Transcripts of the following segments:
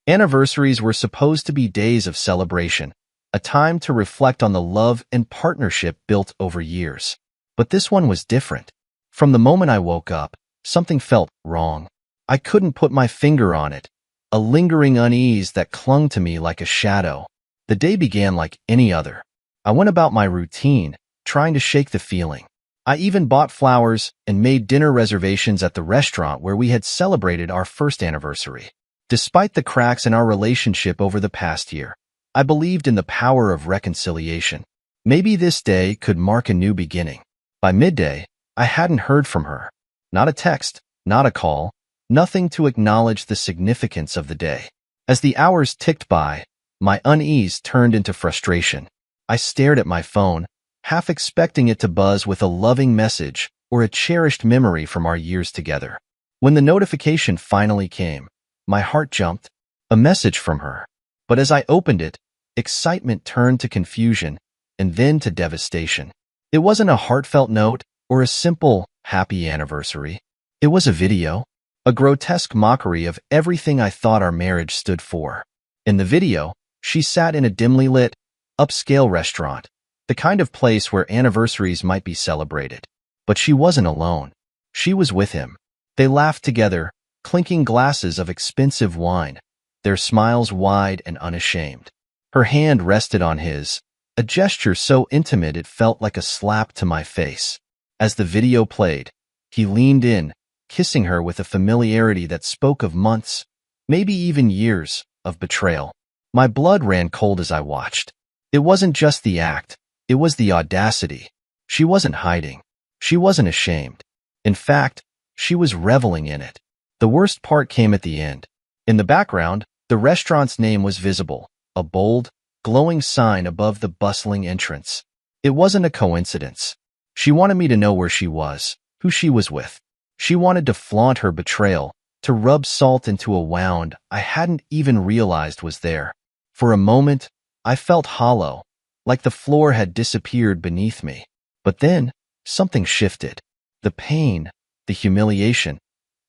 Anniversaries were supposed to be days of celebration, a time to reflect on the love and partnership built over years. But this one was different. From the moment I woke up, something felt wrong. I couldn't put my finger on it, a lingering unease that clung to me like a shadow. The day began like any other. I went about my routine, trying to shake the feeling. I even bought flowers and made dinner reservations at the restaurant where we had celebrated our first anniversary. Despite the cracks in our relationship over the past year, I believed in the power of reconciliation. Maybe this day could mark a new beginning. By midday, I hadn't heard from her. Not a text, not a call, nothing to acknowledge the significance of the day. As the hours ticked by, my unease turned into frustration. I stared at my phone, half expecting it to buzz with a loving message or a cherished memory from our years together. When the notification finally came, my heart jumped. A message from her. But as I opened it, excitement turned to confusion and then to devastation. It wasn't a heartfelt note or a simple, happy anniversary. It was a video, a grotesque mockery of everything I thought our marriage stood for. In the video, she sat in a dimly lit, upscale restaurant, the kind of place where anniversaries might be celebrated. But she wasn't alone. She was with him. They laughed together, clinking glasses of expensive wine, their smiles wide and unashamed. Her hand rested on his, a gesture so intimate it felt like a slap to my face. As the video played, he leaned in, kissing her with a familiarity that spoke of months, maybe even years, of betrayal. My blood ran cold as I watched. It wasn't just the act, it was the audacity. She wasn't hiding. She wasn't ashamed. In fact, she was reveling in it. The worst part came at the end. In the background, the restaurant's name was visible, a bold, glowing sign above the bustling entrance. It wasn't a coincidence. She wanted me to know where she was, who she was with. She wanted to flaunt her betrayal, to rub salt into a wound I hadn't even realized was there. For a moment, I felt hollow, like the floor had disappeared beneath me. But then, something shifted. The pain, the humiliation,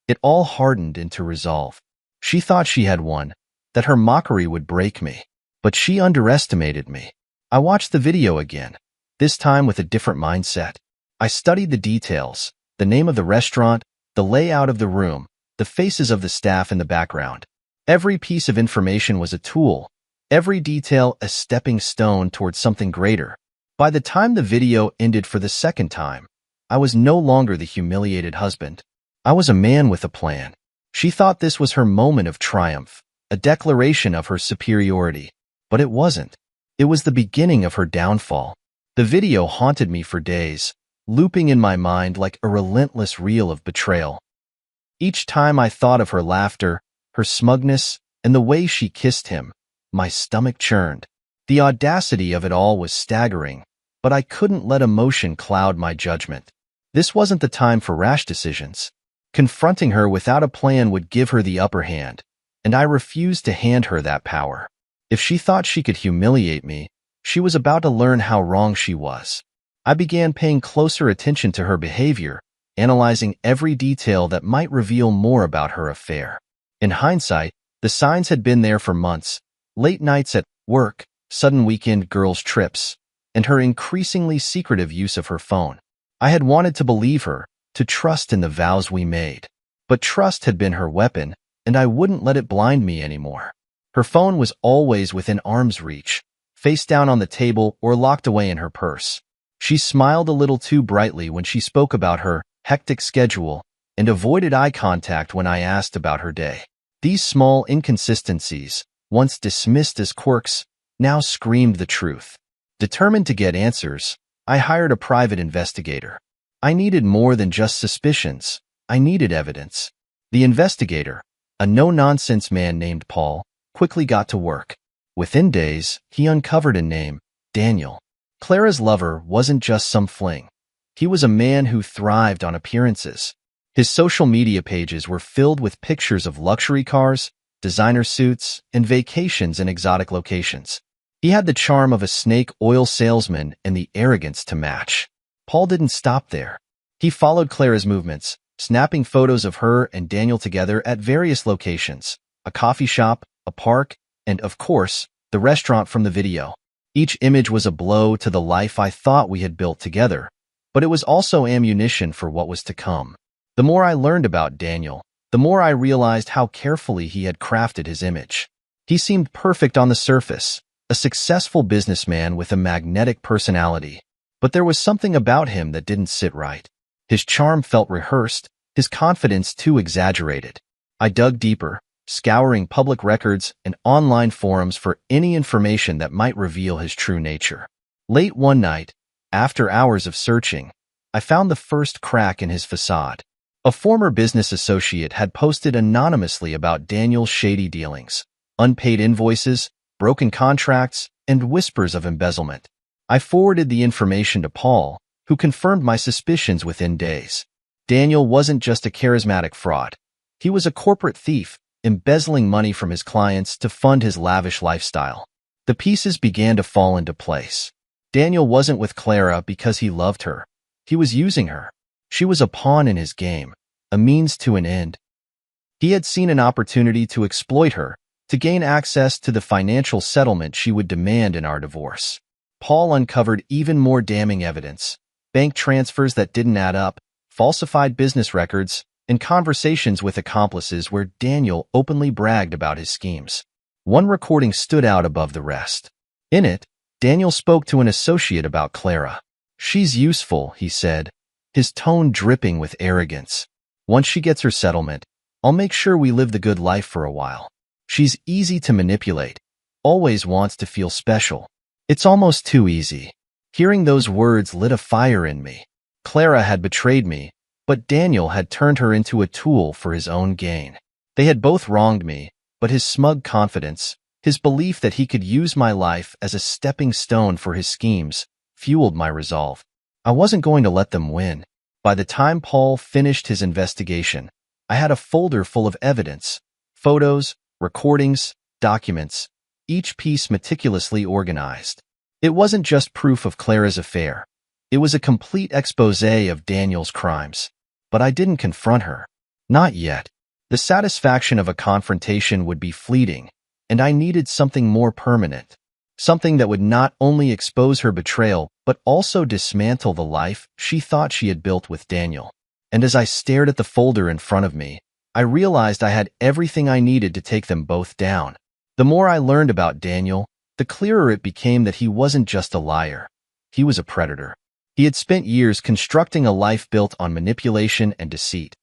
it all hardened into resolve. She thought she had won, that her mockery would break me. But she underestimated me. I watched the video again, this time with a different mindset. I studied the details, the name of the restaurant, the layout of the room, the faces of the staff in the background. Every piece of information was a tool, every detail a stepping stone towards something greater. By the time the video ended for the second time, I was no longer the humiliated husband. I was a man with a plan. She thought this was her moment of triumph, a declaration of her superiority. But it wasn't. It was the beginning of her downfall. The video haunted me for days, looping in my mind like a relentless reel of betrayal. Each time I thought of her laughter, her smugness, and the way she kissed him, my stomach churned. The audacity of it all was staggering, but I couldn't let emotion cloud my judgment. This wasn't the time for rash decisions. Confronting her without a plan would give her the upper hand, and I refused to hand her that power. If she thought she could humiliate me, she was about to learn how wrong she was. I began paying closer attention to her behavior, analyzing every detail that might reveal more about her affair. In hindsight, the signs had been there for months: late nights at work, sudden weekend girls' trips, and her increasingly secretive use of her phone. I had wanted to believe her, to trust in the vows we made. But trust had been her weapon, and I wouldn't let it blind me anymore. Her phone was always within arm's reach, face down on the table or locked away in her purse. She smiled a little too brightly when she spoke about her hectic schedule and avoided eye contact when I asked about her day. These small inconsistencies, once dismissed as quirks, now screamed the truth. Determined to get answers, I hired a private investigator. I needed more than just suspicions. I needed evidence. The investigator, a no-nonsense man named Paul, quickly got to work. Within days, he uncovered a name: Daniel. Clara's lover wasn't just some fling. He was a man who thrived on appearances. His social media pages were filled with pictures of luxury cars, designer suits, and vacations in exotic locations. He had the charm of a snake oil salesman and the arrogance to match. Paul didn't stop there. He followed Clara's movements, snapping photos of her and Daniel together at various locations: a coffee shop, a park, and, of course, the restaurant from the video. Each image was a blow to the life I thought we had built together, but it was also ammunition for what was to come. The more I learned about Daniel, the more I realized how carefully he had crafted his image. He seemed perfect on the surface, a successful businessman with a magnetic personality, but there was something about him that didn't sit right. His charm felt rehearsed, his confidence too exaggerated. I dug deeper, scouring public records and online forums for any information that might reveal his true nature. Late one night, after hours of searching, I found the first crack in his facade. A former business associate had posted anonymously about Daniel's shady dealings, unpaid invoices, broken contracts, and whispers of embezzlement. I forwarded the information to Paul, who confirmed my suspicions within days. Daniel wasn't just a charismatic fraud. He was a corporate thief, embezzling money from his clients to fund his lavish lifestyle. The pieces began to fall into place. Daniel wasn't with Clara because he loved her. He was using her. She was a pawn in his game, a means to an end. He had seen an opportunity to exploit her, to gain access to the financial settlement she would demand in our divorce. Paul uncovered even more damning evidence: bank transfers that didn't add up, falsified business records, and conversations with accomplices where Daniel openly bragged about his schemes. One recording stood out above the rest. In it, Daniel spoke to an associate about Clara. "She's useful," he said, his tone dripping with arrogance. "Once she gets her settlement, I'll make sure we live the good life for a while. She's easy to manipulate, always wants to feel special. It's almost too easy." Hearing those words lit a fire in me. Clara had betrayed me, but Daniel had turned her into a tool for his own gain. They had both wronged me, but his smug confidence, his belief that he could use my life as a stepping stone for his schemes, fueled my resolve. I wasn't going to let them win. By the time Paul finished his investigation, I had a folder full of evidence: photos, recordings, documents, each piece meticulously organized. It wasn't just proof of Clara's affair. It was a complete exposé of Daniel's crimes. But I didn't confront her. Not yet. The satisfaction of a confrontation would be fleeting, and I needed something more permanent. Something that would not only expose her betrayal, but also dismantle the life she thought she had built with Daniel. And as I stared at the folder in front of me, I realized I had everything I needed to take them both down. The more I learned about Daniel, the clearer it became that he wasn't just a liar. He was a predator. He had spent years constructing a life built on manipulation and deceit,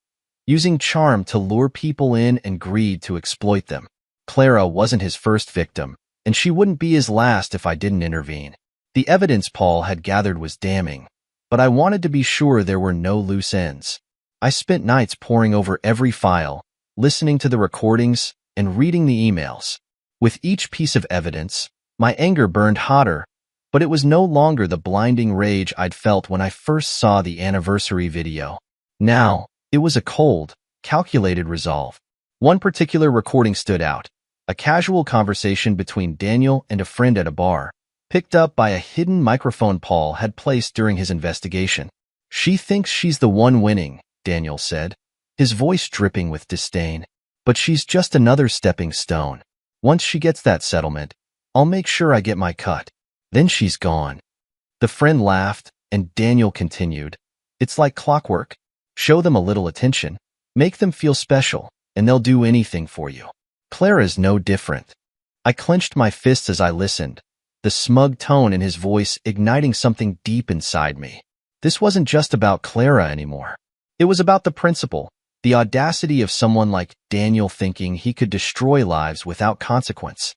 using charm to lure people in and greed to exploit them. Clara wasn't his first victim, and she wouldn't be his last if I didn't intervene. The evidence Paul had gathered was damning, but I wanted to be sure there were no loose ends. I spent nights poring over every file, listening to the recordings, and reading the emails. With each piece of evidence, my anger burned hotter, but it was no longer the blinding rage I'd felt when I first saw the anniversary video. Now, it was a cold, calculated resolve. One particular recording stood out: a casual conversation between Daniel and a friend at a bar, picked up by a hidden microphone Paul had placed during his investigation. "She thinks she's the one winning," Daniel said, his voice dripping with disdain. "But she's just another stepping stone. Once she gets that settlement, I'll make sure I get my cut. Then she's gone." The friend laughed, and Daniel continued, "It's like clockwork. Show them a little attention, make them feel special, and they'll do anything for you. Clara's no different." I clenched my fists as I listened, the smug tone in his voice igniting something deep inside me. This wasn't just about Clara anymore. It was about the principle, the audacity of someone like Daniel thinking he could destroy lives without consequence.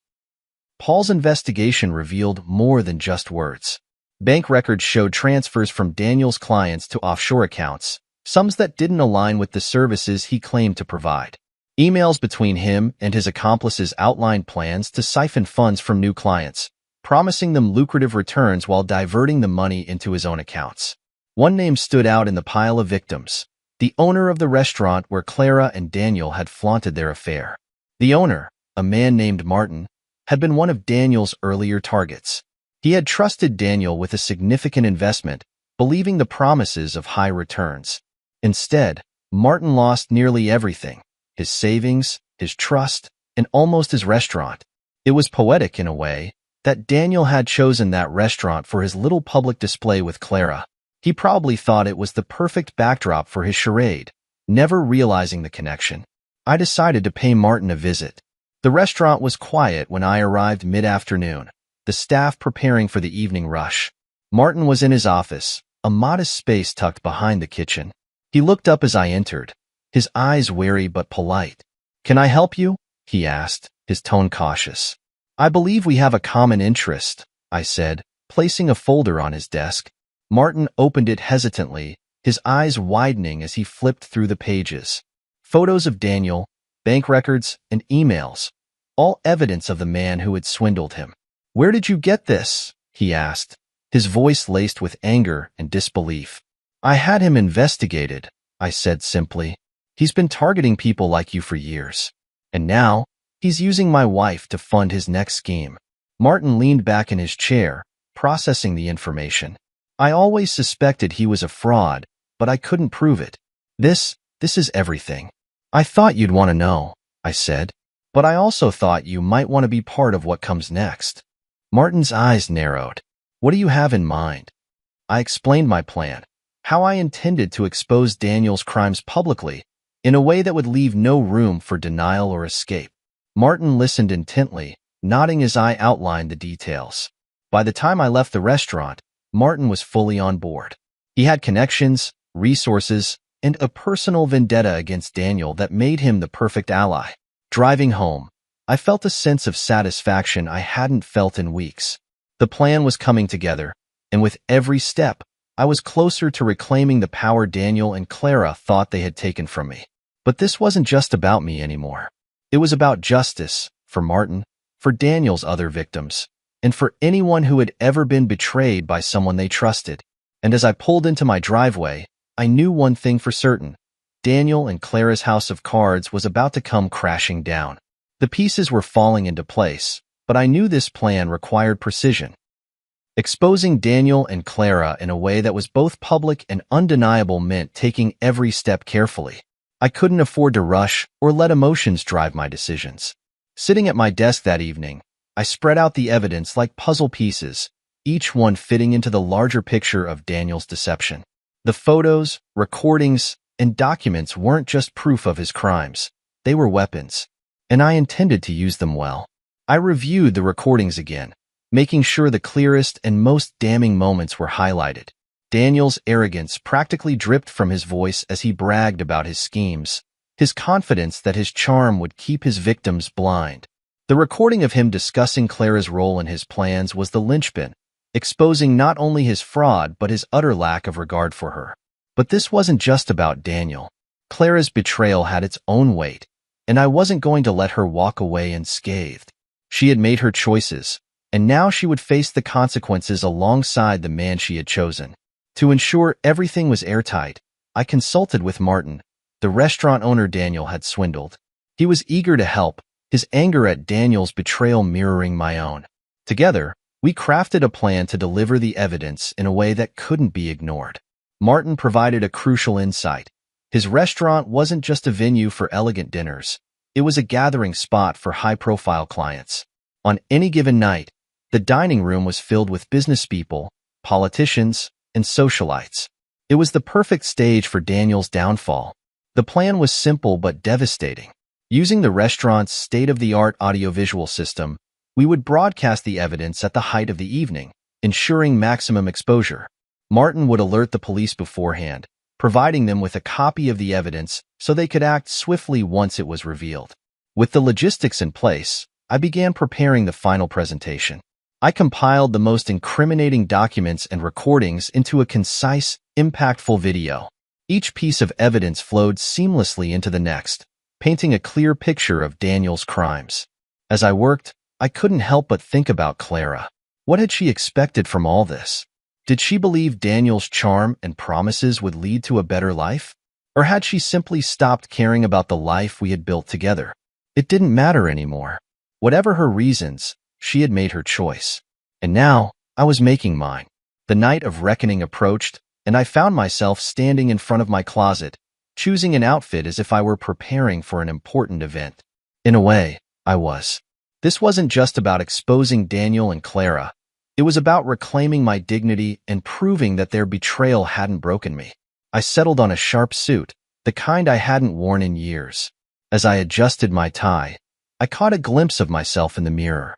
Paul's investigation revealed more than just words. Bank records showed transfers from Daniel's clients to offshore accounts, sums that didn't align with the services he claimed to provide. Emails between him and his accomplices outlined plans to siphon funds from new clients, promising them lucrative returns while diverting the money into his own accounts. One name stood out in the pile of victims: the owner of the restaurant where Clara and Daniel had flaunted their affair. The owner, a man named Martin, had been one of Daniel's earlier targets. He had trusted Daniel with a significant investment, believing the promises of high returns. Instead, Martin lost nearly everything: his savings, his trust, and almost his restaurant. It was poetic in a way, that Daniel had chosen that restaurant for his little public display with Clara. He probably thought it was the perfect backdrop for his charade, never realizing the connection. I decided to pay Martin a visit. The restaurant was quiet when I arrived mid-afternoon, the staff preparing for the evening rush. Martin was in his office, a modest space tucked behind the kitchen. He looked up as I entered, his eyes wary but polite. "Can I help you?" he asked, his tone cautious. "I believe we have a common interest," I said, placing a folder on his desk. Martin opened it hesitantly, his eyes widening as he flipped through the pages. Photos of Daniel, bank records, and emails, all evidence of the man who had swindled him. "Where did you get this?" he asked, his voice laced with anger and disbelief. "I had him investigated," I said simply. "He's been targeting people like you for years. And now, he's using my wife to fund his next scheme." Martin leaned back in his chair, processing the information. "I always suspected he was a fraud, but I couldn't prove it. This is everything." "I thought you'd want to know," I said, "but I also thought you might want to be part of what comes next." Martin's eyes narrowed. "What do you have in mind?" I explained my plan, how I intended to expose Daniel's crimes publicly, in a way that would leave no room for denial or escape. Martin listened intently, nodding as I outlined the details. By the time I left the restaurant, Martin was fully on board. He had connections, resources, and a personal vendetta against Daniel that made him the perfect ally. Driving home, I felt a sense of satisfaction I hadn't felt in weeks. The plan was coming together, and with every step, I was closer to reclaiming the power Daniel and Clara thought they had taken from me. But this wasn't just about me anymore. It was about justice, for Martin, for Daniel's other victims, and for anyone who had ever been betrayed by someone they trusted. And as I pulled into my driveway, I knew one thing for certain. Daniel and Clara's house of cards was about to come crashing down. The pieces were falling into place, but I knew this plan required precision. Exposing Daniel and Clara in a way that was both public and undeniable meant taking every step carefully. I couldn't afford to rush or let emotions drive my decisions. Sitting at my desk that evening, I spread out the evidence like puzzle pieces, each one fitting into the larger picture of Daniel's deception. The photos, recordings, and documents weren't just proof of his crimes. They were weapons, and I intended to use them well. I reviewed the recordings again, making sure the clearest and most damning moments were highlighted. Daniel's arrogance practically dripped from his voice as he bragged about his schemes, his confidence that his charm would keep his victims blind. The recording of him discussing Clara's role in his plans was the linchpin, exposing not only his fraud but his utter lack of regard for her. But this wasn't just about Daniel. Clara's betrayal had its own weight, and I wasn't going to let her walk away unscathed. She had made her choices, and now she would face the consequences alongside the man she had chosen. To ensure everything was airtight, I consulted with Martin, the restaurant owner Daniel had swindled. He was eager to help, his anger at Daniel's betrayal mirroring my own. Together, we crafted a plan to deliver the evidence in a way that couldn't be ignored. Martin provided a crucial insight. His restaurant wasn't just a venue for elegant dinners. It was a gathering spot for high-profile clients. On any given night, the dining room was filled with businesspeople, politicians, and socialites. It was the perfect stage for Daniel's downfall. The plan was simple but devastating. Using the restaurant's state-of-the-art audiovisual system, we would broadcast the evidence at the height of the evening, ensuring maximum exposure. Martin would alert the police beforehand, providing them with a copy of the evidence so they could act swiftly once it was revealed. With the logistics in place, I began preparing the final presentation. I compiled the most incriminating documents and recordings into a concise, impactful video. Each piece of evidence flowed seamlessly into the next, painting a clear picture of Daniel's crimes. As I worked, I couldn't help but think about Clara. What had she expected from all this? Did she believe Daniel's charm and promises would lead to a better life? Or had she simply stopped caring about the life we had built together? It didn't matter anymore. Whatever her reasons, she had made her choice. And now, I was making mine. The night of reckoning approached, and I found myself standing in front of my closet, choosing an outfit as if I were preparing for an important event. In a way, I was. This wasn't just about exposing Daniel and Clara. It was about reclaiming my dignity and proving that their betrayal hadn't broken me. I settled on a sharp suit, the kind I hadn't worn in years. As I adjusted my tie, I caught a glimpse of myself in the mirror.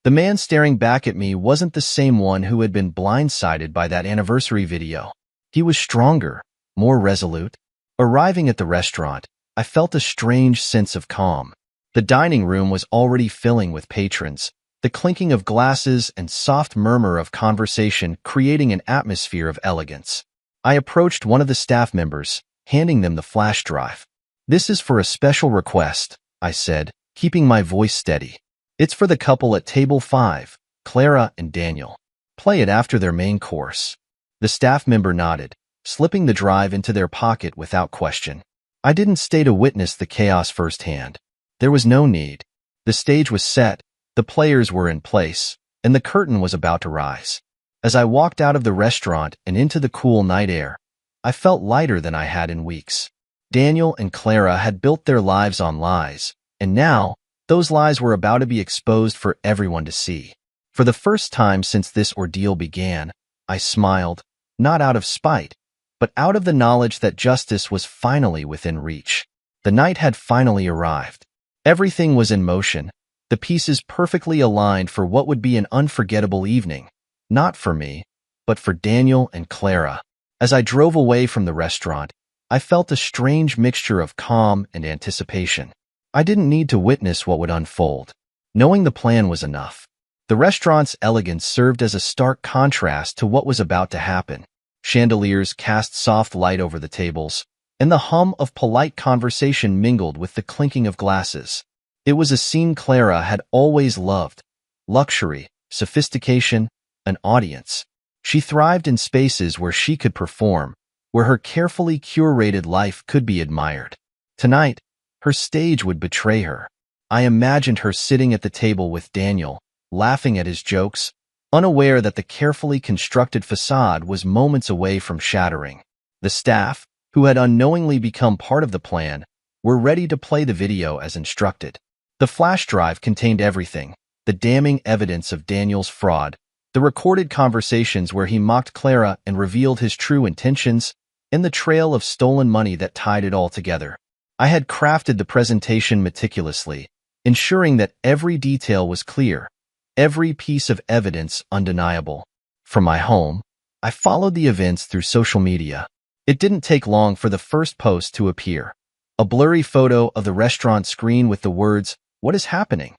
The man staring back at me wasn't the same one who had been blindsided by that anniversary video. He was stronger, more resolute. Arriving at the restaurant, I felt a strange sense of calm. The dining room was already filling with patrons, the clinking of glasses and soft murmur of conversation creating an atmosphere of elegance. I approached one of the staff members, handing them the flash drive. "This is for a special request," I said, keeping my voice steady. "It's for the couple at table 5, Clara and Daniel. Play it after their main course." The staff member nodded, slipping the drive into their pocket without question. I didn't stay to witness the chaos firsthand. There was no need. The stage was set, the players were in place, and the curtain was about to rise. As I walked out of the restaurant and into the cool night air, I felt lighter than I had in weeks. Daniel and Clara had built their lives on lies, and now, those lies were about to be exposed for everyone to see. For the first time since this ordeal began, I smiled, not out of spite, but out of the knowledge that justice was finally within reach. The night had finally arrived. Everything was in motion, the pieces perfectly aligned for what would be an unforgettable evening, not for me, but for Daniel and Clara. As I drove away from the restaurant, I felt a strange mixture of calm and anticipation. I didn't need to witness what would unfold. Knowing the plan was enough. The restaurant's elegance served as a stark contrast to what was about to happen. Chandeliers cast soft light over the tables, and the hum of polite conversation mingled with the clinking of glasses. It was a scene Clara had always loved: luxury, sophistication, an audience. She thrived in spaces where she could perform, where her carefully curated life could be admired. Tonight, her stage would betray her. I imagined her sitting at the table with Daniel, laughing at his jokes, unaware that the carefully constructed facade was moments away from shattering. The staff, who had unknowingly become part of the plan, were ready to play the video as instructed. The flash drive contained everything: the damning evidence of Daniel's fraud, the recorded conversations where he mocked Clara and revealed his true intentions, and the trail of stolen money that tied it all together. I had crafted the presentation meticulously, ensuring that every detail was clear, every piece of evidence undeniable. From my home, I followed the events through social media. It didn't take long for the first post to appear. A blurry photo of the restaurant screen with the words, "What is happening?"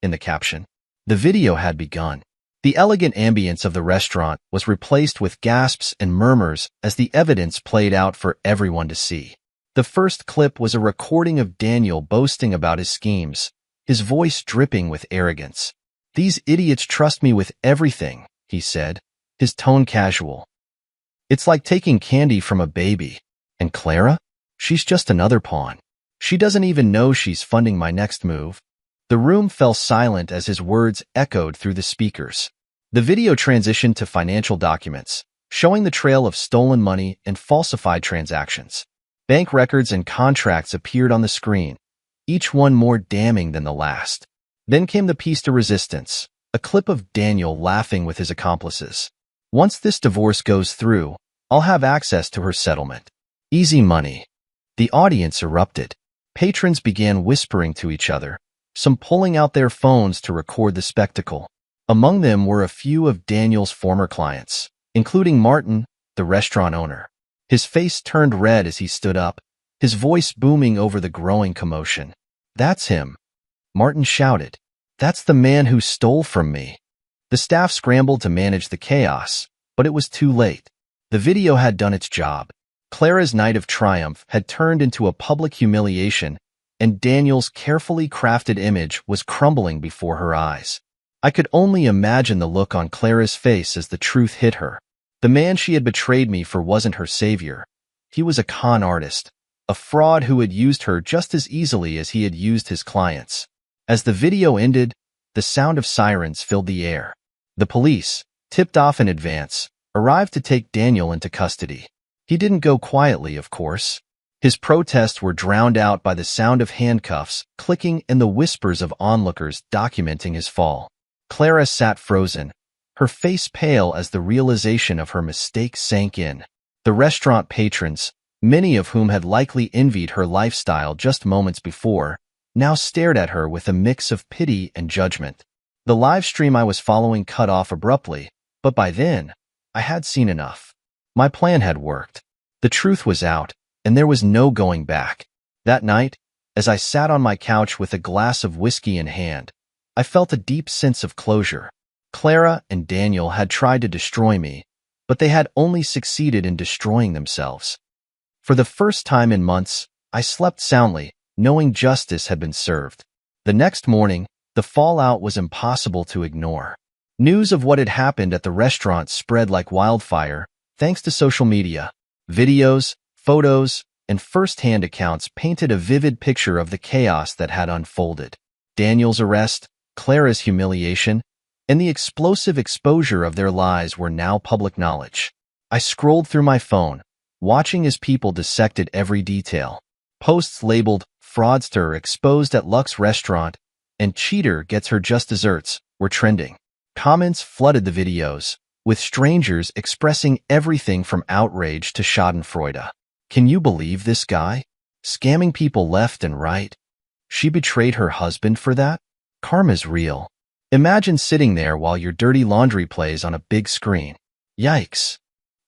in the caption. The video had begun. The elegant ambience of the restaurant was replaced with gasps and murmurs as the evidence played out for everyone to see. The first clip was a recording of Daniel boasting about his schemes, his voice dripping with arrogance. "These idiots trust me with everything," he said, his tone casual. "It's like taking candy from a baby. And Clara? She's just another pawn. She doesn't even know she's funding my next move." The room fell silent as his words echoed through the speakers. The video transitioned to financial documents, showing the trail of stolen money and falsified transactions. Bank records and contracts appeared on the screen, each one more damning than the last. Then came the piece de resistance, a clip of Daniel laughing with his accomplices. "Once this divorce goes through, I'll have access to her settlement. Easy money." The audience erupted. Patrons began whispering to each other, some pulling out their phones to record the spectacle. Among them were a few of Daniel's former clients, including Martin, the restaurant owner. His face turned red as he stood up, his voice booming over the growing commotion. "That's him," Martin shouted. "That's the man who stole from me." The staff scrambled to manage the chaos, but it was too late. The video had done its job. Clara's night of triumph had turned into a public humiliation, and Daniel's carefully crafted image was crumbling before her eyes. I could only imagine the look on Clara's face as the truth hit her. The man she had betrayed me for wasn't her savior. He was a con artist, a fraud who had used her just as easily as he had used his clients. As the video ended, the sound of sirens filled the air. The police, tipped off in advance, arrived to take Daniel into custody. He didn't go quietly, of course. His protests were drowned out by the sound of handcuffs clicking and the whispers of onlookers documenting his fall. Clara sat frozen, her face pale as the realization of her mistake sank in. The restaurant patrons, many of whom had likely envied her lifestyle just moments before, now stared at her with a mix of pity and judgment. The live stream I was following cut off abruptly, but by then, I had seen enough. My plan had worked. The truth was out, and there was no going back. That night, as I sat on my couch with a glass of whiskey in hand, I felt a deep sense of closure. Clara and Daniel had tried to destroy me, but they had only succeeded in destroying themselves. For the first time in months, I slept soundly, knowing justice had been served. The next morning, the fallout was impossible to ignore. News of what had happened at the restaurant spread like wildfire, thanks to social media. Videos, photos, and first-hand accounts painted a vivid picture of the chaos that had unfolded. Daniel's arrest, Clara's humiliation, and the explosive exposure of their lies were now public knowledge. I scrolled through my phone, watching as people dissected every detail. Posts labeled "Fraudster exposed at Lux Restaurant" and "Cheater gets her just desserts" were trending. Comments flooded the videos, with strangers expressing everything from outrage to schadenfreude. Can you believe this guy? Scamming people left and right. She betrayed her husband for that? Karma's real. Imagine sitting there while your dirty laundry plays on a big screen. Yikes.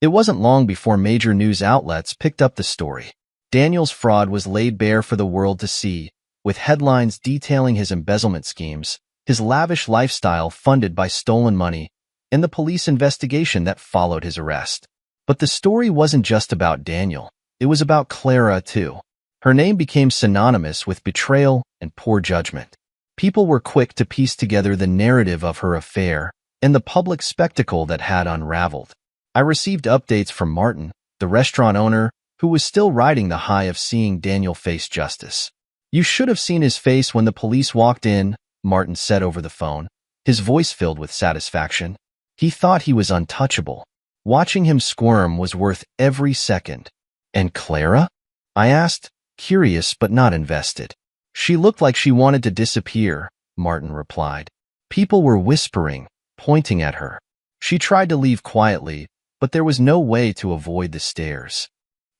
It wasn't long before major news outlets picked up the story. Daniel's fraud was laid bare for the world to see, with headlines detailing his embezzlement schemes, his lavish lifestyle funded by stolen money, and the police investigation that followed his arrest. But the story wasn't just about Daniel. It was about Clara, too. Her name became synonymous with betrayal and poor judgment. People were quick to piece together the narrative of her affair and the public spectacle that had unraveled. I received updates from Martin, the restaurant owner, who was still riding the high of seeing Daniel face justice. "You should have seen his face when the police walked in," Martin said over the phone, his voice filled with satisfaction. He thought he was untouchable. Watching him squirm was worth every second. "And Clara?" I asked, curious but not invested. "She looked like she wanted to disappear," Martin replied. People were whispering, pointing at her. She tried to leave quietly, but there was no way to avoid the stares.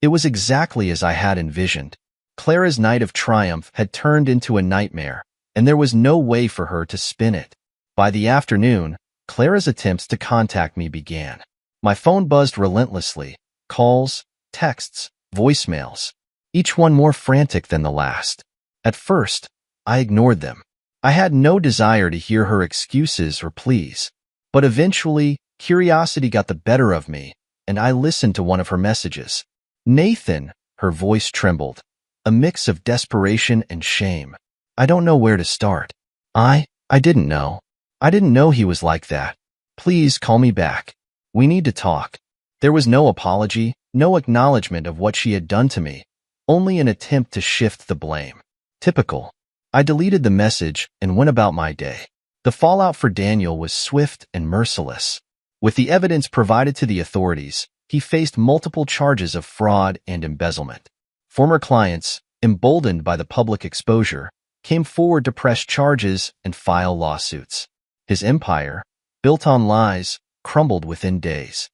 It was exactly as I had envisioned. Clara's night of triumph had turned into a nightmare, and there was no way for her to spin it. By the afternoon, Clara's attempts to contact me began. My phone buzzed relentlessly. Calls, texts, voicemails, each one more frantic than the last. At first, I ignored them. I had no desire to hear her excuses or pleas. But eventually, curiosity got the better of me, and I listened to one of her messages. "Nathan," her voice trembled, a mix of desperation and shame. "I don't know where to start. I didn't know. I didn't know he was like that. Please call me back. We need to talk." There was no apology, no acknowledgement of what she had done to me, only an attempt to shift the blame. Typical. I deleted the message and went about my day. The fallout for Daniel was swift and merciless. With the evidence provided to the authorities, he faced multiple charges of fraud and embezzlement. Former clients, emboldened by the public exposure, came forward to press charges and file lawsuits. His empire, built on lies, crumbled within days.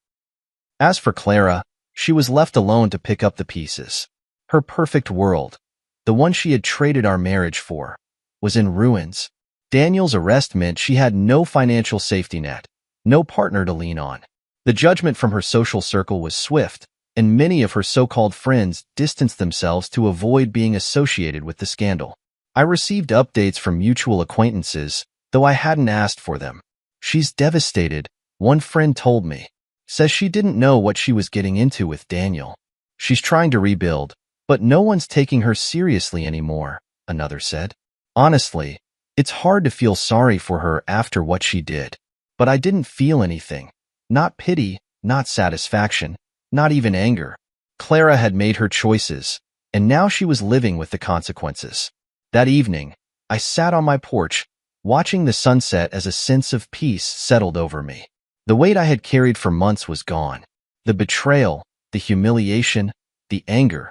As for Clara, she was left alone to pick up the pieces. Her perfect world, the one she had traded our marriage for, was in ruins. Daniel's arrest meant she had no financial safety net, no partner to lean on. The judgment from her social circle was swift, and many of her so-called friends distanced themselves to avoid being associated with the scandal. I received updates from mutual acquaintances, though I hadn't asked for them. "She's devastated," one friend told me. "Says she didn't know what she was getting into with Daniel. She's trying to rebuild, but no one's taking her seriously anymore," another said. Honestly, it's hard to feel sorry for her after what she did. But I didn't feel anything. Not pity, not satisfaction, not even anger. Clara had made her choices, and now she was living with the consequences. That evening, I sat on my porch, watching the sunset as a sense of peace settled over me. The weight I had carried for months was gone. The betrayal, the humiliation, the anger.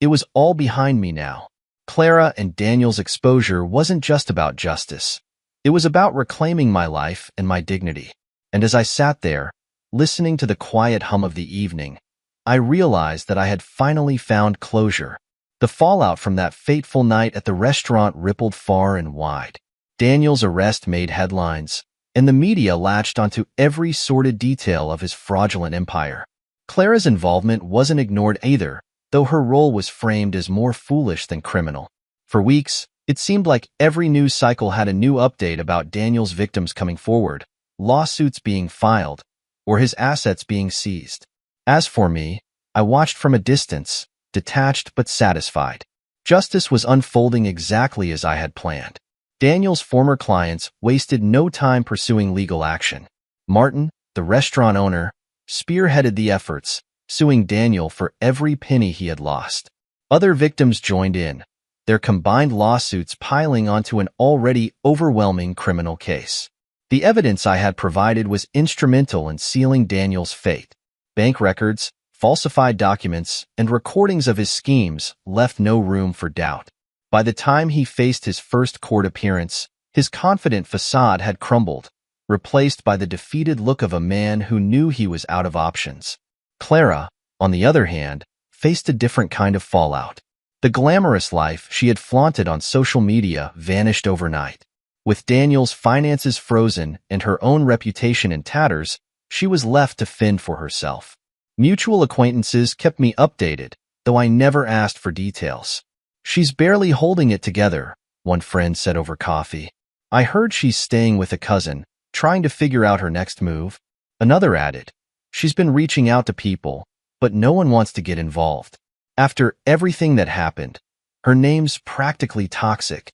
It was all behind me now. Clara and Daniel's exposure wasn't just about justice. It was about reclaiming my life and my dignity. And as I sat there, listening to the quiet hum of the evening, I realized that I had finally found closure. The fallout from that fateful night at the restaurant rippled far and wide. Daniel's arrest made headlines, and the media latched onto every sordid detail of his fraudulent empire. Clara's involvement wasn't ignored either, though her role was framed as more foolish than criminal. For weeks, it seemed like every news cycle had a new update about Daniel's victims coming forward, lawsuits being filed, or his assets being seized. As for me, I watched from a distance, detached but satisfied. Justice was unfolding exactly as I had planned. Daniel's former clients wasted no time pursuing legal action. Martin, the restaurant owner, spearheaded the efforts, suing Daniel for every penny he had lost. Other victims joined in, their combined lawsuits piling onto an already overwhelming criminal case. The evidence I had provided was instrumental in sealing Daniel's fate. Bank records, falsified documents, and recordings of his schemes left no room for doubt. By the time he faced his first court appearance, his confident facade had crumbled, replaced by the defeated look of a man who knew he was out of options. Clara, on the other hand, faced a different kind of fallout. The glamorous life she had flaunted on social media vanished overnight. With Daniel's finances frozen and her own reputation in tatters, she was left to fend for herself. Mutual acquaintances kept me updated, though I never asked for details. "She's barely holding it together," one friend said over coffee. "I heard she's staying with a cousin, trying to figure out her next move." Another added, "She's been reaching out to people, but no one wants to get involved." After everything that happened, her name's practically toxic.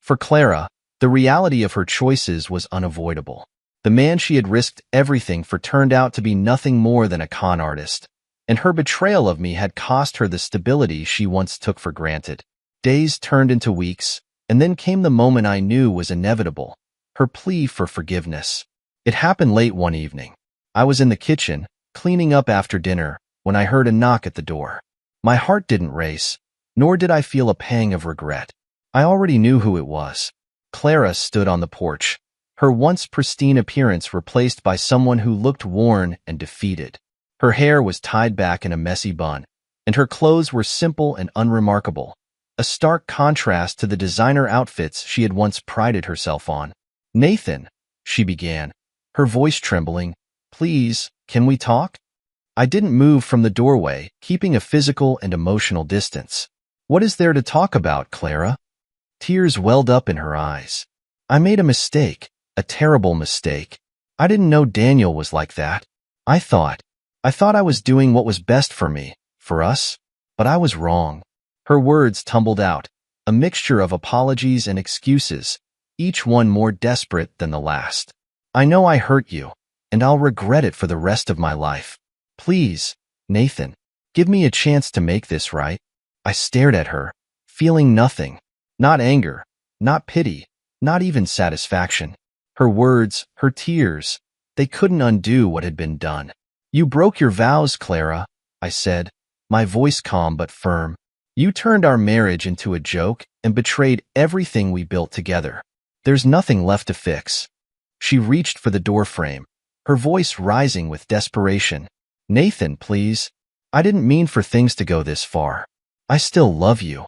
For Clara, the reality of her choices was unavoidable. The man she had risked everything for turned out to be nothing more than a con artist, and her betrayal of me had cost her the stability she once took for granted. Days turned into weeks, and then came the moment I knew was inevitable, her plea for forgiveness. It happened late one evening. I was in the kitchen, cleaning up after dinner, when I heard a knock at the door. My heart didn't race, nor did I feel a pang of regret. I already knew who it was. Clara stood on the porch, her once pristine appearance replaced by someone who looked worn and defeated. Her hair was tied back in a messy bun, and her clothes were simple and unremarkable, a stark contrast to the designer outfits she had once prided herself on. "Nathan," she began, her voice trembling, "please, can we talk?" I didn't move from the doorway, keeping a physical and emotional distance. "What is there to talk about, Clara?" Tears welled up in her eyes. "I made a mistake, a terrible mistake. I didn't know Daniel was like that. I thought I was doing what was best for me, for us, but I was wrong." Her words tumbled out, a mixture of apologies and excuses, each one more desperate than the last. "I know I hurt you, and I'll regret it for the rest of my life. Please, Nathan, give me a chance to make this right." I stared at her, feeling nothing. Not anger, not pity, not even satisfaction. Her words, her tears, they couldn't undo what had been done. "You broke your vows, Clara," I said, my voice calm but firm. "You turned our marriage into a joke and betrayed everything we built together. There's nothing left to fix." She reached for the doorframe, her voice rising with desperation. "Nathan, please. I didn't mean for things to go this far. I still love you."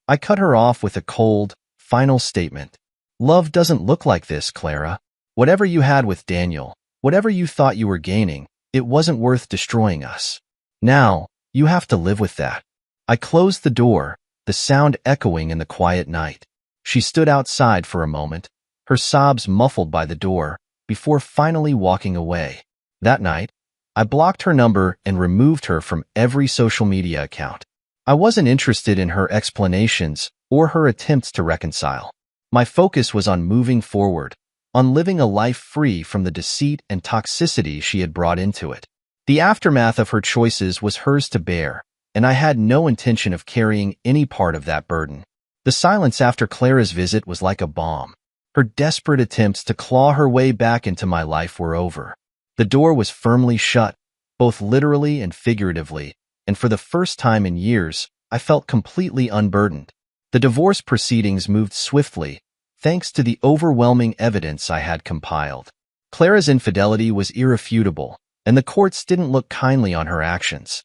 I cut her off with a cold, final statement. "Love doesn't look like this, Clara. Whatever you had with Daniel, whatever you thought you were gaining, it wasn't worth destroying us. Now, you have to live with that." I closed the door, the sound echoing in the quiet night. She stood outside for a moment, her sobs muffled by the door, before finally walking away. That night, I blocked her number and removed her from every social media account. I wasn't interested in her explanations or her attempts to reconcile. My focus was on moving forward, on living a life free from the deceit and toxicity she had brought into it. The aftermath of her choices was hers to bear, and I had no intention of carrying any part of that burden. The silence after Clara's visit was like a bomb. Her desperate attempts to claw her way back into my life were over. The door was firmly shut, both literally and figuratively, and for the first time in years, I felt completely unburdened. The divorce proceedings moved swiftly, thanks to the overwhelming evidence I had compiled. Clara's infidelity was irrefutable, and the courts didn't look kindly on her actions.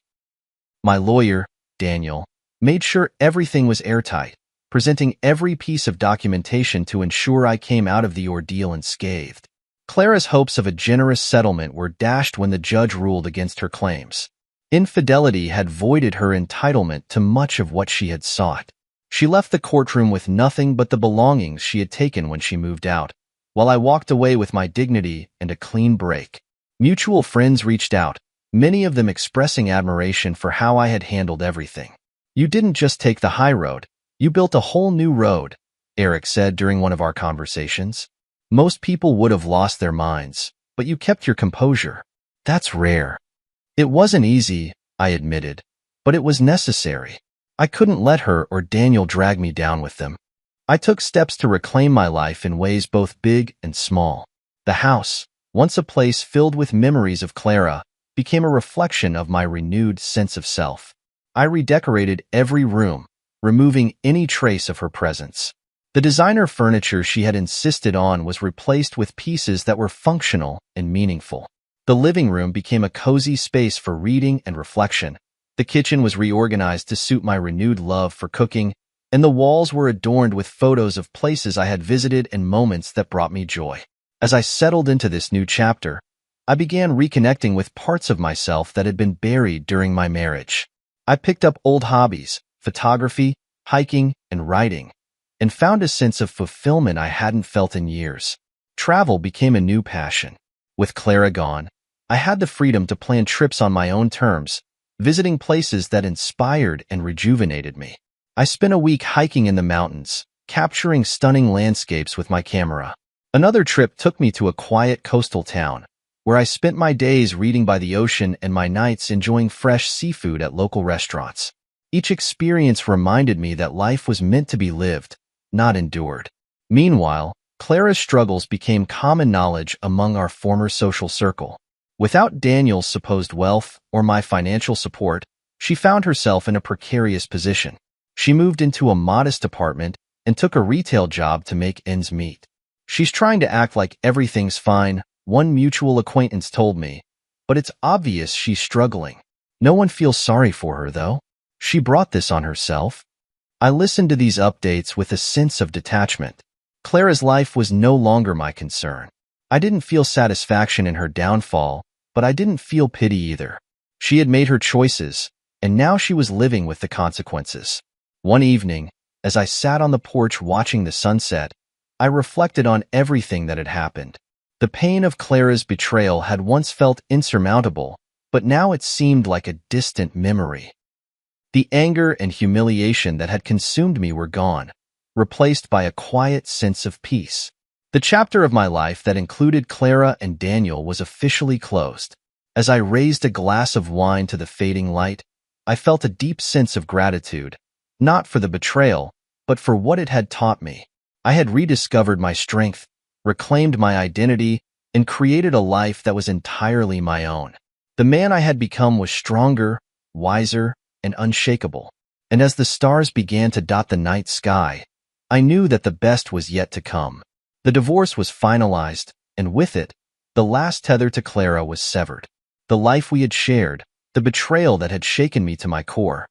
My lawyer, Daniel, made sure everything was airtight, presenting every piece of documentation to ensure I came out of the ordeal unscathed. Clara's hopes of a generous settlement were dashed when the judge ruled against her claims. Infidelity had voided her entitlement to much of what she had sought. She left the courtroom with nothing but the belongings she had taken when she moved out, while I walked away with my dignity and a clean break. Mutual friends reached out, many of them expressing admiration for how I had handled everything. "You didn't just take the high road, you built a whole new road," Eric said during one of our conversations. "Most people would have lost their minds, but you kept your composure. That's rare." "It wasn't easy," I admitted, "but it was necessary. I couldn't let her or Daniel drag me down with them. I took steps to reclaim my life in ways both big and small. The house, once a place filled with memories of Clara, became a reflection of my renewed sense of self. I redecorated every room, removing any trace of her presence. The designer furniture she had insisted on was replaced with pieces that were functional and meaningful. The living room became a cozy space for reading and reflection. The kitchen was reorganized to suit my renewed love for cooking, and the walls were adorned with photos of places I had visited and moments that brought me joy. As I settled into this new chapter, I began reconnecting with parts of myself that had been buried during my marriage. I picked up old hobbies, photography, hiking, and writing, and found a sense of fulfillment I hadn't felt in years. Travel became a new passion. With Clara gone, I had the freedom to plan trips on my own terms, visiting places that inspired and rejuvenated me. I spent a week hiking in the mountains, capturing stunning landscapes with my camera. Another trip took me to a quiet coastal town, where I spent my days reading by the ocean and my nights enjoying fresh seafood at local restaurants. Each experience reminded me that life was meant to be lived, not endured. Meanwhile, Clara's struggles became common knowledge among our former social circle. Without Daniel's supposed wealth or my financial support, she found herself in a precarious position. She moved into a modest apartment and took a retail job to make ends meet. "She's trying to act like everything's fine," one mutual acquaintance told me, "but it's obvious she's struggling. No one feels sorry for her, though. She brought this on herself." I listened to these updates with a sense of detachment. Clara's life was no longer my concern. I didn't feel satisfaction in her downfall, but I didn't feel pity either. She had made her choices, and now she was living with the consequences. One evening, as I sat on the porch watching the sunset, I reflected on everything that had happened. The pain of Clara's betrayal had once felt insurmountable, but now it seemed like a distant memory. The anger and humiliation that had consumed me were gone, replaced by a quiet sense of peace. The chapter of my life that included Clara and Daniel was officially closed. As I raised a glass of wine to the fading light, I felt a deep sense of gratitude, not for the betrayal, but for what it had taught me. I had rediscovered my strength, reclaimed my identity, and created a life that was entirely my own. The man I had become was stronger, wiser, and unshakable. And as the stars began to dot the night sky, I knew that the best was yet to come. The divorce was finalized, and with it, the last tether to Clara was severed. The life we had shared, the betrayal that had shaken me to my core,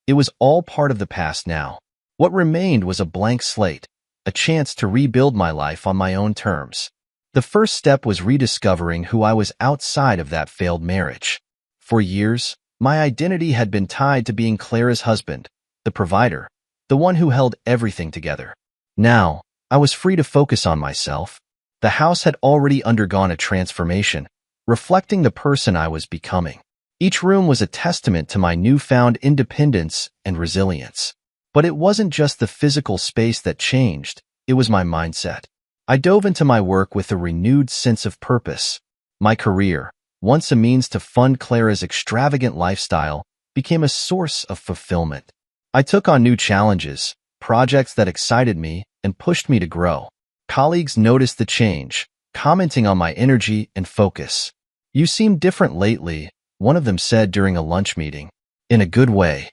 it was all part of the past now. What remained was a blank slate, a chance to rebuild my life on my own terms. The first step was rediscovering who I was outside of that failed marriage. For years, my identity had been tied to being Clara's husband, the provider, the one who held everything together. Now, I was free to focus on myself. The house had already undergone a transformation, reflecting the person I was becoming. Each room was a testament to my newfound independence and resilience. But it wasn't just the physical space that changed, it was my mindset. I dove into my work with a renewed sense of purpose. My career, once a means to fund Clara's extravagant lifestyle, became a source of fulfillment. I took on new challenges, projects that excited me and pushed me to grow. Colleagues noticed the change, commenting on my energy and focus. "You seem different lately," one of them said during a lunch meeting. "In a good way."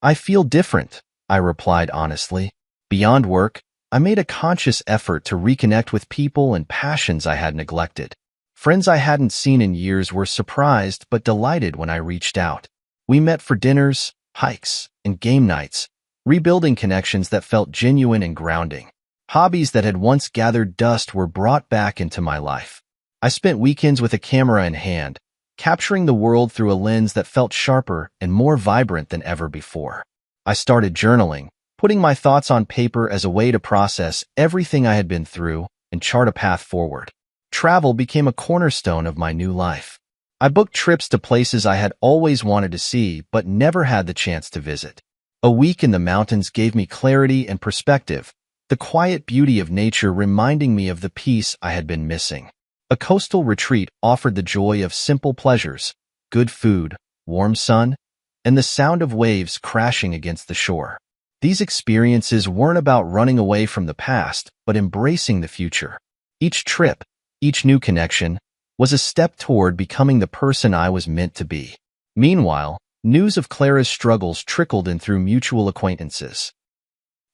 I feel different, I replied honestly. Beyond work, I made a conscious effort to reconnect with people and passions I had neglected. Friends I hadn't seen in years were surprised but delighted when I reached out. We met for dinners, hikes, and game nights, rebuilding connections that felt genuine and grounding. Hobbies that had once gathered dust were brought back into my life. I spent weekends with a camera in hand, capturing the world through a lens that felt sharper and more vibrant than ever before. I started journaling, putting my thoughts on paper as a way to process everything I had been through and chart a path forward. Travel became a cornerstone of my new life. I booked trips to places I had always wanted to see but never had the chance to visit. A week in the mountains gave me clarity and perspective, the quiet beauty of nature reminding me of the peace I had been missing. A coastal retreat offered the joy of simple pleasures, good food, warm sun, and the sound of waves crashing against the shore. These experiences weren't about running away from the past, but embracing the future. Each trip, each new connection, was a step toward becoming the person I was meant to be. Meanwhile, news of Clara's struggles trickled in through mutual acquaintances.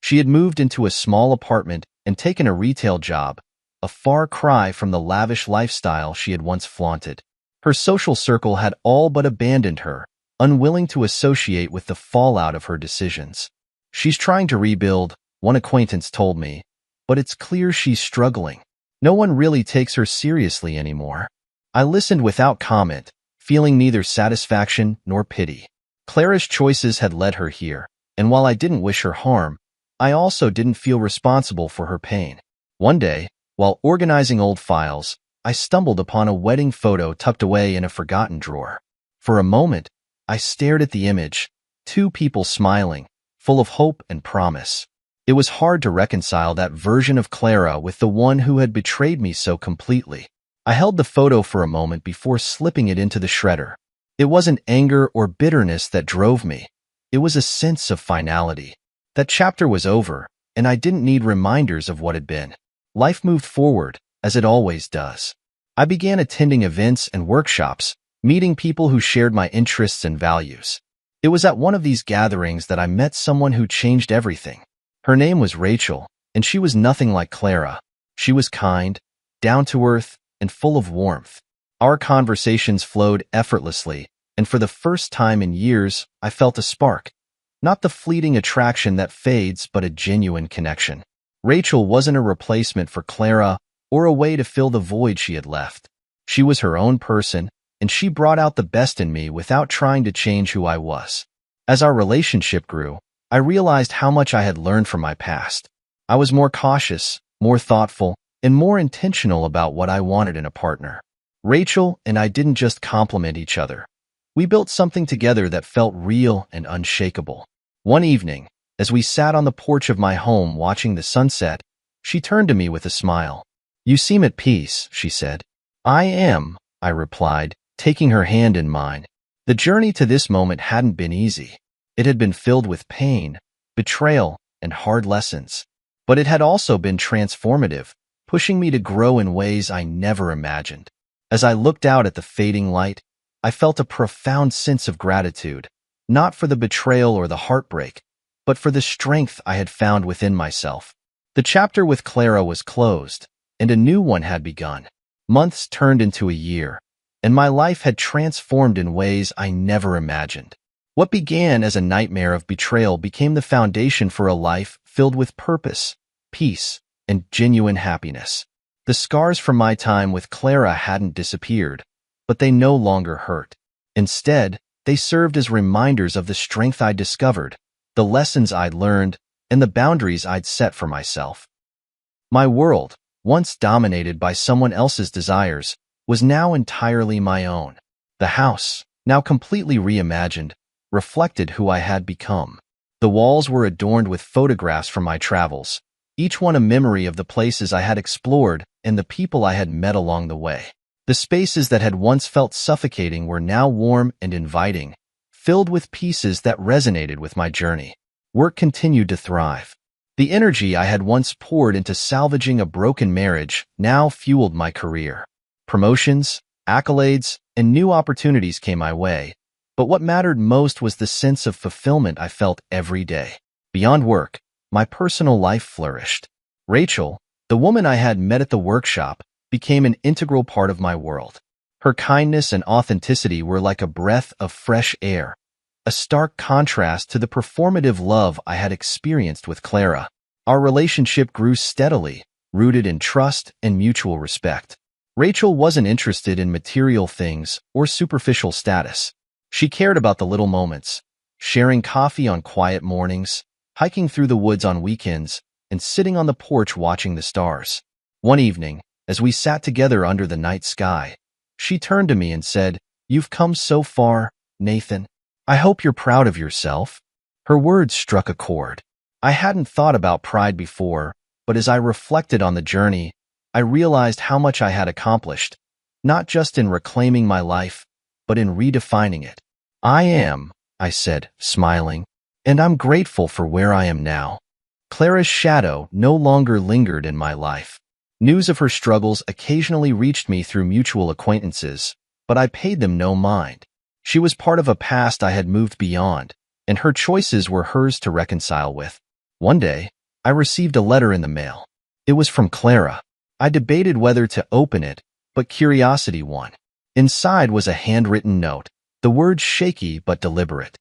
She had moved into a small apartment and taken a retail job, a far cry from the lavish lifestyle she had once flaunted. Her social circle had all but abandoned her, unwilling to associate with the fallout of her decisions. "She's trying to rebuild," one acquaintance told me, "but it's clear she's struggling. No one really takes her seriously anymore." I listened without comment, feeling neither satisfaction nor pity. Clara's choices had led her here, and while I didn't wish her harm, I also didn't feel responsible for her pain. One day, while organizing old files, I stumbled upon a wedding photo tucked away in a forgotten drawer. For a moment, I stared at the image, two people smiling, full of hope and promise. It was hard to reconcile that version of Clara with the one who had betrayed me so completely. I held the photo for a moment before slipping it into the shredder. It wasn't anger or bitterness that drove me. It was a sense of finality. That chapter was over, and I didn't need reminders of what had been. Life moved forward, as it always does. I began attending events and workshops, meeting people who shared my interests and values. It was at one of these gatherings that I met someone who changed everything. Her name was Rachel, and she was nothing like Clara. She was kind, down-to-earth, and full of warmth. Our conversations flowed effortlessly, and for the first time in years, I felt a spark. Not the fleeting attraction that fades, but a genuine connection. Rachel wasn't a replacement for Clara or a way to fill the void she had left. She was her own person, and she brought out the best in me without trying to change who I was. As our relationship grew, I realized how much I had learned from my past. I was more cautious, more thoughtful, and more intentional about what I wanted in a partner. Rachel and I didn't just complement each other. We built something together that felt real and unshakable. One evening, as we sat on the porch of my home watching the sunset, she turned to me with a smile. "You seem at peace," she said. "I am," I replied, taking her hand in mine. The journey to this moment hadn't been easy. It had been filled with pain, betrayal, and hard lessons. But it had also been transformative, pushing me to grow in ways I never imagined. As I looked out at the fading light, I felt a profound sense of gratitude, not for the betrayal or the heartbreak, but for the strength I had found within myself. The chapter with Clara was closed, and a new one had begun. Months turned into a year, and my life had transformed in ways I never imagined. What began as a nightmare of betrayal became the foundation for a life filled with purpose, peace, and genuine happiness. The scars from my time with Clara hadn't disappeared, but they no longer hurt. Instead, they served as reminders of the strength I'd discovered, the lessons I'd learned, and the boundaries I'd set for myself. My world, once dominated by someone else's desires, was now entirely my own. The house, now completely reimagined, reflected who I had become. The walls were adorned with photographs from my travels, each one a memory of the places I had explored and the people I had met along the way. The spaces that had once felt suffocating were now warm and inviting, filled with pieces that resonated with my journey. Work continued to thrive. The energy I had once poured into salvaging a broken marriage now fueled my career. Promotions, accolades, and new opportunities came my way, But what mattered most was the sense of fulfillment I felt every day. Beyond work, my personal life flourished. Rachel, the woman I had met at the workshop, became an integral part of my world. Her kindness and authenticity were like a breath of fresh air, a stark contrast to the performative love I had experienced with Clara. Our relationship grew steadily, rooted in trust and mutual respect. Rachel wasn't interested in material things or superficial status. She cared about the little moments, sharing coffee on quiet mornings, hiking through the woods on weekends, and sitting on the porch watching the stars. One evening, as we sat together under the night sky, she turned to me and said, "You've come so far, Nathan. I hope you're proud of yourself." Her words struck a chord. I hadn't thought about pride before, but as I reflected on the journey, I realized how much I had accomplished, not just in reclaiming my life, but in redefining it. "I am," I said, smiling, "and I'm grateful for where I am now." Clara's shadow no longer lingered in my life. News of her struggles occasionally reached me through mutual acquaintances, but I paid them no mind. She was part of a past I had moved beyond, and her choices were hers to reconcile with. One day, I received a letter in the mail. It was from Clara. I debated whether to open it, but curiosity won. Inside was a handwritten note, the words shaky but deliberate.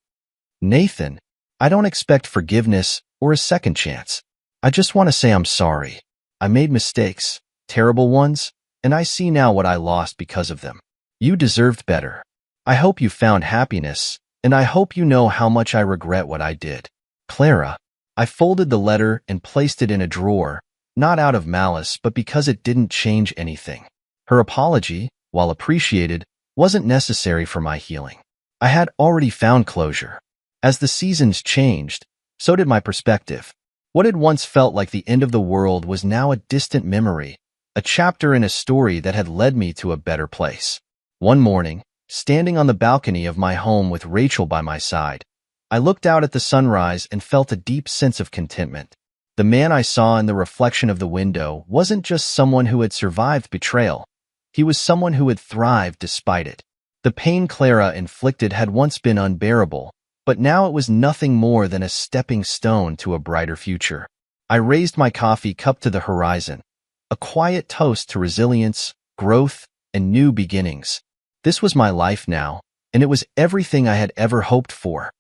"Nathan, I don't expect forgiveness or a second chance. I just want to say I'm sorry. I made mistakes, terrible ones, and I see now what I lost because of them. You deserved better. I hope you found happiness, and I hope you know how much I regret what I did. Clara." I folded the letter and placed it in a drawer, not out of malice, but because it didn't change anything. Her apology, while appreciated, wasn't necessary for my healing. I had already found closure. As the seasons changed, so did my perspective. What had once felt like the end of the world was now a distant memory, a chapter in a story that had led me to a better place. One morning, standing on the balcony of my home with Rachel by my side, I looked out at the sunrise and felt a deep sense of contentment. The man I saw in the reflection of the window wasn't just someone who had survived betrayal. He was someone who had thrived despite it. The pain Clara inflicted had once been unbearable, but now it was nothing more than a stepping stone to a brighter future. I raised my coffee cup to the horizon, a quiet toast to resilience, growth, and new beginnings. This was my life now, and it was everything I had ever hoped for.